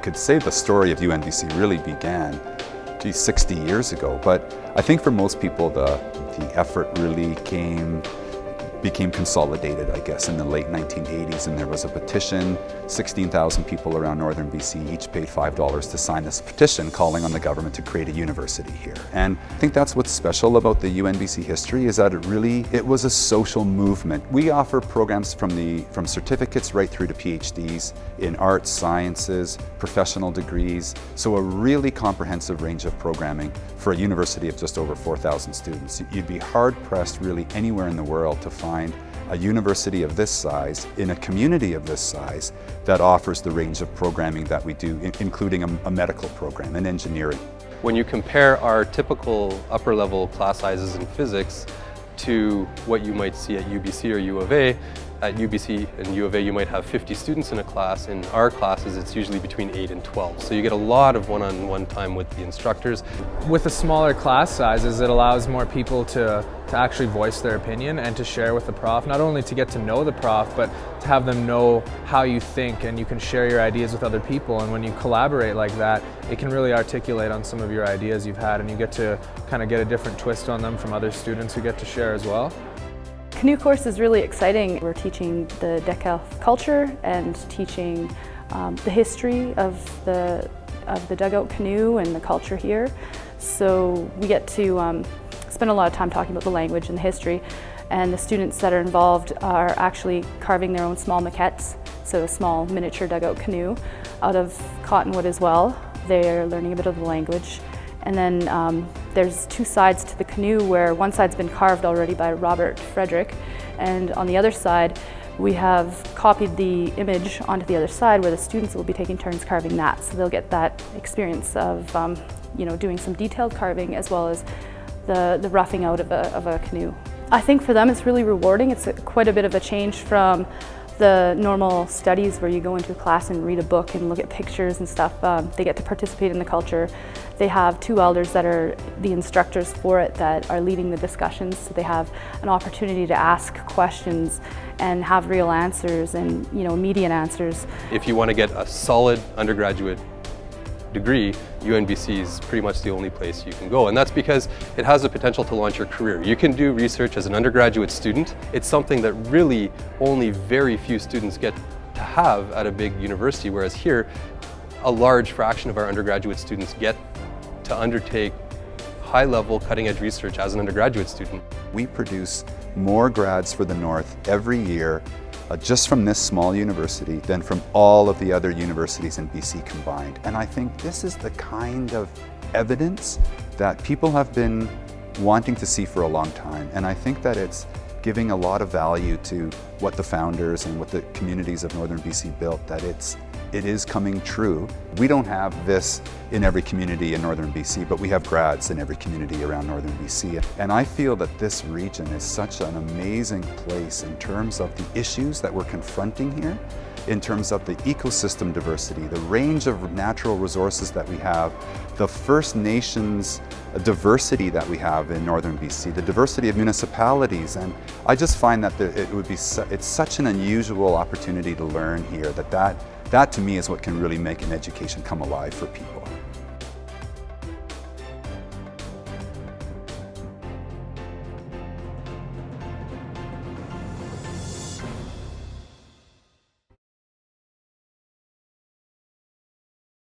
could say the story of UNBC really began, 60 years ago. But I think for most people, the effort really became consolidated, I guess, in the late 1980s, and there was a petition. 16,000 people around northern BC each paid $5 to sign this petition calling on the government to create a university here. And I think that's what's special about the UNBC history, is that it was a social movement. We offer programs from certificates right through to PhDs in arts, sciences, professional degrees, so a really comprehensive range of programming for a university of just over 4,000 students. You'd be hard-pressed really anywhere in the world to find a university of this size, in a community of this size, that offers the range of programming that we do, including a medical program and engineering. When you compare our typical upper level class sizes in physics to what you might see at UBC or U of A, at UBC and U of A you might have 50 students in a class. In our classes it's usually between 8 and 12. So you get a lot of one-on-one time with the instructors. With the smaller class sizes, it allows more people to actually voice their opinion and to share with the prof, not only to get to know the prof, but to have them know how you think, and you can share your ideas with other people. And when you collaborate like that, it can really articulate on some of your ideas you've had, and you get to kind of get a different twist on them from other students who get to share as well. Canoe Course is really exciting. We're teaching the deck elf culture and teaching the history of the dugout canoe and the culture here. So we get to spend a lot of time talking about the language and the history, and the students that are involved are actually carving their own small maquettes, so a small miniature dugout canoe out of cottonwood as well. They're learning a bit of the language. And then there's two sides to the canoe, where one side's been carved already by Robert Frederick, and on the other side we have copied the image onto the other side, where the students will be taking turns carving that. So they'll get that experience of doing some detailed carving as well as the roughing out of a canoe. I think for them it's really rewarding. It's quite a bit of a change from the normal studies where you go into a class and read a book and look at pictures and stuff. They get to participate in the culture. They have two elders that are the instructors for it that are leading the discussions, so they have an opportunity to ask questions and have real answers and immediate answers. If you want to get a solid undergraduate degree, UNBC is pretty much the only place you can go, and that's because it has the potential to launch your career. You can do research as an undergraduate student. It's something that really only very few students get to have at a big university, whereas here a large fraction of our undergraduate students get to undertake high-level, cutting-edge research as an undergraduate student. We produce more grads for the North every year just from this small university than from all of the other universities in BC combined. And I think this is the kind of evidence that people have been wanting to see for a long time. And I think that it's giving a lot of value to what the founders and what the communities of northern BC built, that it is coming true. We don't have this in every community in northern BC, but we have grads in every community around northern BC. And I feel that this region is such an amazing place in terms of the issues that we're confronting here, in terms of the ecosystem diversity, the range of natural resources that we have, the First Nations diversity that we have in northern BC, the diversity of municipalities. And I just find that it's such an unusual opportunity to learn here, that to me is what can really make an education come alive for people.